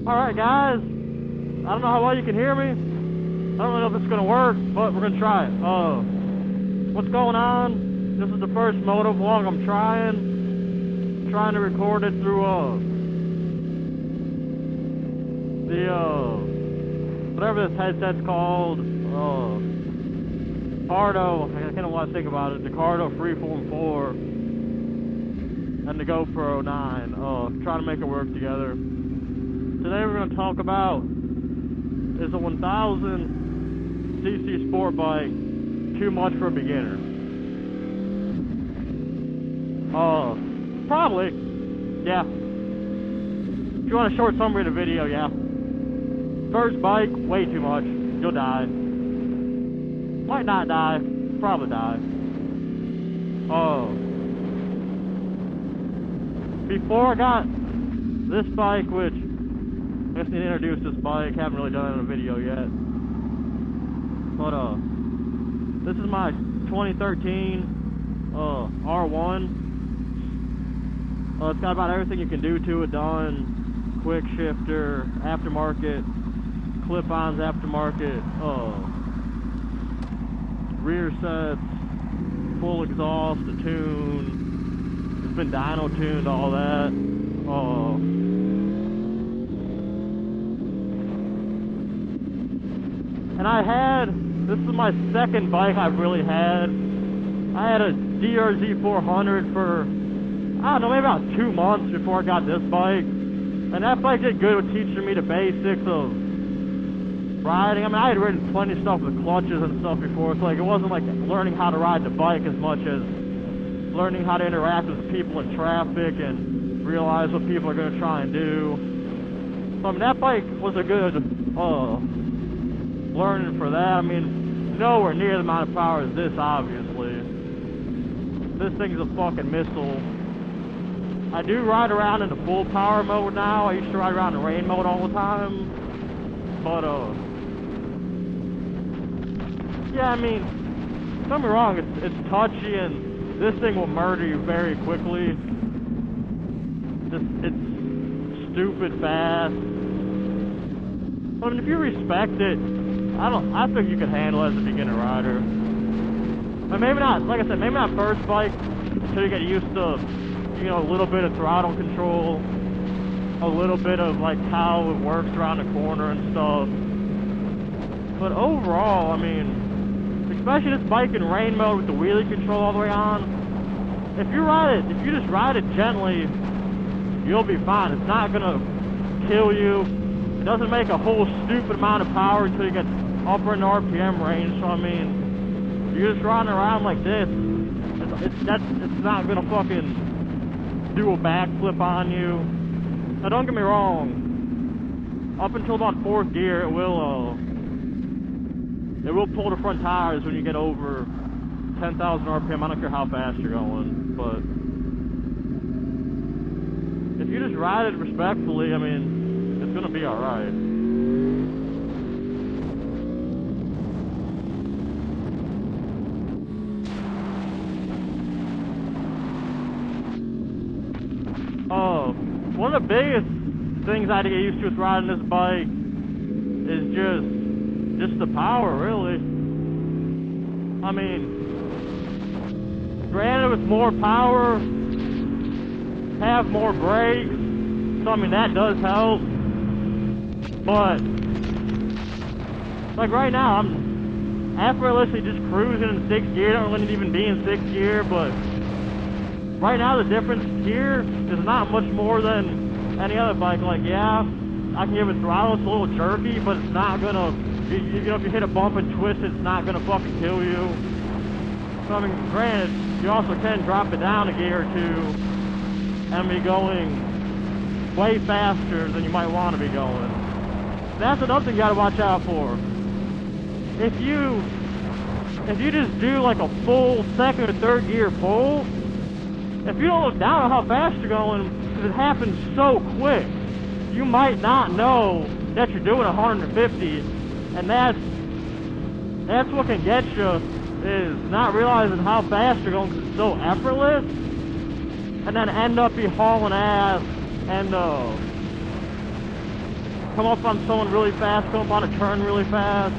Alright guys, I don't know how well you can hear me. I don't really know if it's gonna work, but we're gonna try it. What's going on? This is the first motovlog I'm trying to record it through whatever this headset's called, Cardo. I kind of want to think about it. The Cardo Freeform 4 and the GoPro 9. Trying to make it work together. Today we're going to talk about, is a 1000cc sport bike too much for a beginner? Probably. Yeah. If you want a short summary of the video, yeah. First bike, way too much. You'll die. Might not die. Probably die. Before I got this bike, which I guess I need to introduce this bike. Haven't really done it in a video yet. But this is my 2013 R1. It's got about everything you can do to it done. Quick shifter, aftermarket, clip-ons aftermarket, rear sets, full exhaust, a tune. It's been dyno tuned, all that. And this is my second bike I've really had. I had a DRZ 400 for, I don't know, maybe about 2 months before I got this bike. And that bike did good with teaching me the basics of riding. I mean, I had ridden plenty of stuff with clutches and stuff before. It's like, it wasn't like learning how to ride the bike as much as learning how to interact with people in traffic and realize what people are going to try and do. So, I mean, that bike was a good learning for that. I mean, nowhere near the amount of power as this, obviously. This thing's a fucking missile. I do ride around in the full power mode now. I used to ride around in rain mode all the time. But, yeah, I mean, don't get me wrong, it's touchy, and this thing will murder you very quickly. It's stupid fast. I mean, if you respect it, I think you can handle it as a beginner rider. But maybe not, like I said, maybe not first bike until you get used to, you know, a little bit of throttle control, a little bit of like how it works around the corner and stuff. But overall, I mean, especially this bike in rain mode with the wheelie control all the way on, if you just ride it gently, you'll be fine. It's not gonna kill you. It doesn't make a whole stupid amount of power until you get upper in the RPM range. So I mean, you're just riding around like this, it's not gonna fucking do a backflip on you. Now don't get me wrong, up until about 4th gear it will pull the front tires when you get over 10,000 RPM. I don't care how fast you're going, but if you just ride it respectfully, I mean, it's gonna be alright. One of the biggest things I had to get used to with riding this bike is just the power, really. I mean, granted with more power, have more brakes, so I mean that does help. But like right now, I'm effortlessly just cruising in 6th gear. I don't really even be in 6th gear, but right now the difference here is not much more than any other bike. Like, yeah, I can give it throttle, it's a little jerky, but it's not gonna, you know, if you hit a bump and twist, it's not gonna fucking kill you. So I mean, granted, you also can drop it down a gear or two and be going way faster than you might want to be going. That's another thing you gotta watch out for. If you just do like a full 2nd or 3rd gear pull, if you don't look down on how fast you're going, because it happens so quick, you might not know that you're doing 150, and that's what can get you, is not realizing how fast you're going because it's so effortless, and then end up be hauling ass and come up on someone really fast, come up on a turn really fast.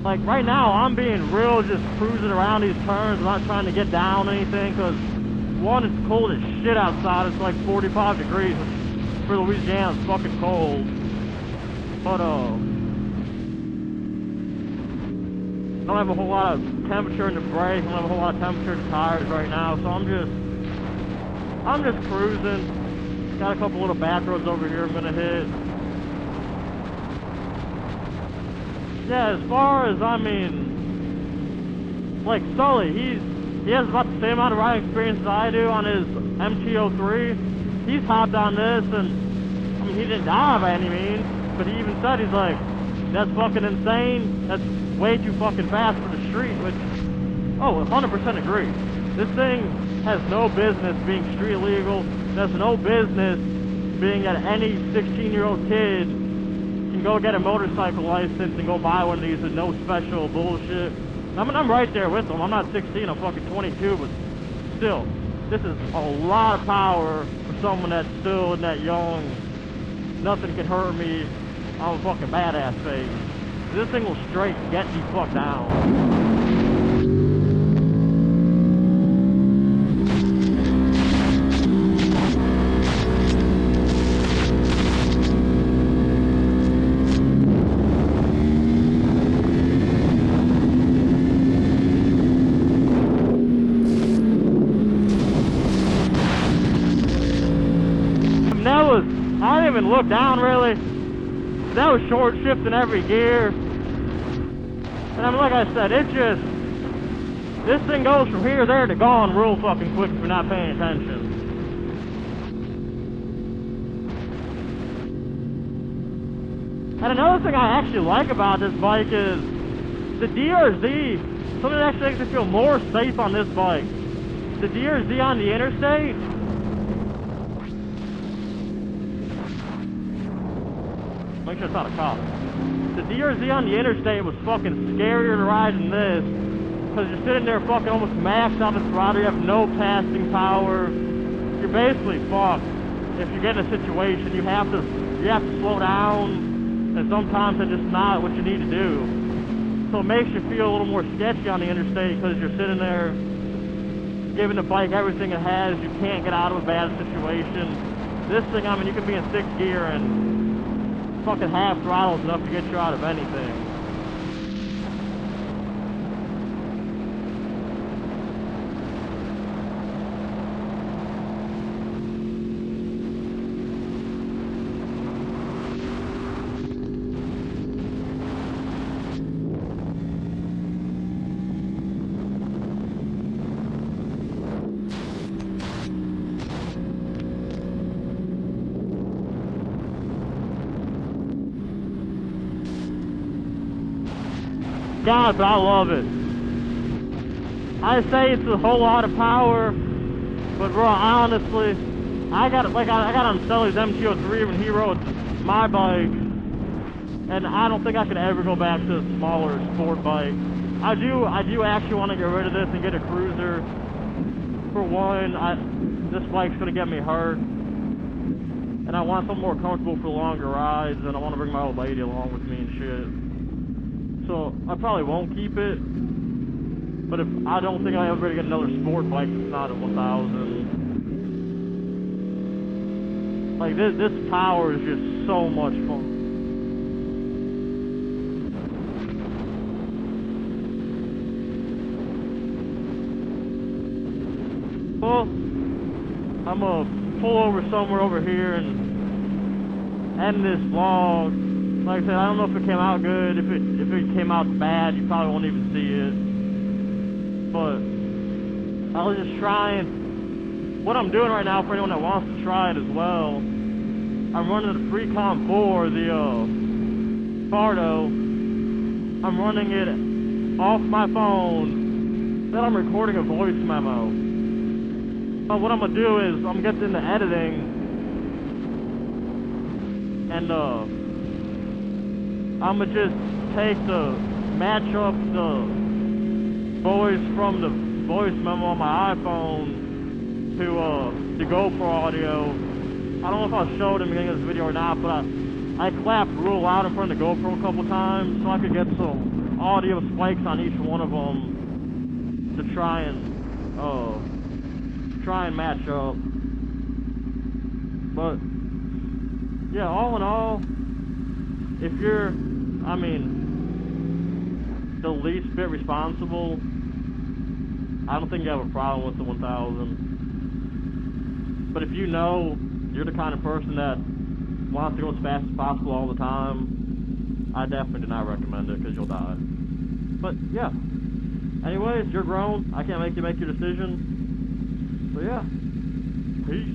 Like right now, I'm being real, just cruising around these turns, not trying to get down anything, because one, it's cold as shit outside. It's like 45 degrees. For Louisiana, it's fucking cold. But I don't have a whole lot of temperature in the brake. I don't have a whole lot of temperature in the tires right now, so I'm just cruising. Got a couple little back roads over here I'm gonna hit. Yeah, as far as, I mean, like Sully, he has about the same amount of riding experience as I do on his MT-03. He's hopped on this, and I mean, he didn't die by any means, but he even said, he's like, that's fucking insane. That's way too fucking fast for the street, which, oh, 100% agree. This thing has no business being street legal. There's no business being that any 16-year-old kid can go get a motorcycle license and go buy one of these with no special bullshit. I mean, I'm right there with them. I'm not 16, I'm fucking 22, but still, this is a lot of power for someone that's still in that young, nothing can hurt me, I'm a fucking badass phase. This thing will straight get the fuck down. I didn't even look down really. That was short shifting every gear. And I mean, like I said, this thing goes from here, there to gone real fucking quick if you're not paying attention. And another thing I actually like about this bike is the DRZ, something that actually makes me feel more safe on this bike. The DRZ on the interstate, make sure it's not a cop. The DRZ on the interstate was fucking scarier to ride than this, because you're sitting there fucking almost maxed out the throttle, you have no passing power, you're basically fucked. If you get in a situation, you have to slow down, and sometimes it's just not what you need to do. So it makes you feel a little more sketchy on the interstate, because you're sitting there giving the bike everything it has, you can't get out of a bad situation. This thing, I mean, you can be in 6th gear and fucking half throttle is enough to get you out of anything. God, but I love it. I say it's a whole lot of power, but bro, honestly, I got on Sully's MT-03 when he rode my bike, and I don't think I could ever go back to a smaller sport bike. I do actually want to get rid of this and get a cruiser. For one, this bike's gonna get me hurt, and I want something more comfortable for longer rides, and I want to bring my old lady along with me and shit. So I probably won't keep it, but if I don't think I'll ever get another sport bike that's not a 1000. Like this power is just so much fun. Well, I'm gonna pull over somewhere over here and end this vlog. Like I said, I don't know if it came out good. If it came out bad, you probably won't even see it. But I was just trying. What I'm doing right now, for anyone that wants to try it as well, I'm running the Freecom 4, the Fardo. I'm running it off my phone. Then I'm recording a voice memo. What I'm gonna do is I'm gonna get into editing, and I'm gonna just match up the voice from the voice memo on my iPhone to the GoPro audio. I don't know if I'll show it in the beginning of this video or not, but I clapped real loud in front of the GoPro a couple times so I could get some audio spikes on each one of them to try and match up. But yeah, all in all, if you're, I mean, the least bit responsible, I don't think you have a problem with the 1000. But if you know you're the kind of person that wants to go as fast as possible all the time, I definitely do not recommend it because you'll die. But yeah, anyways, you're grown. I can't make you make your decision. So yeah, peace.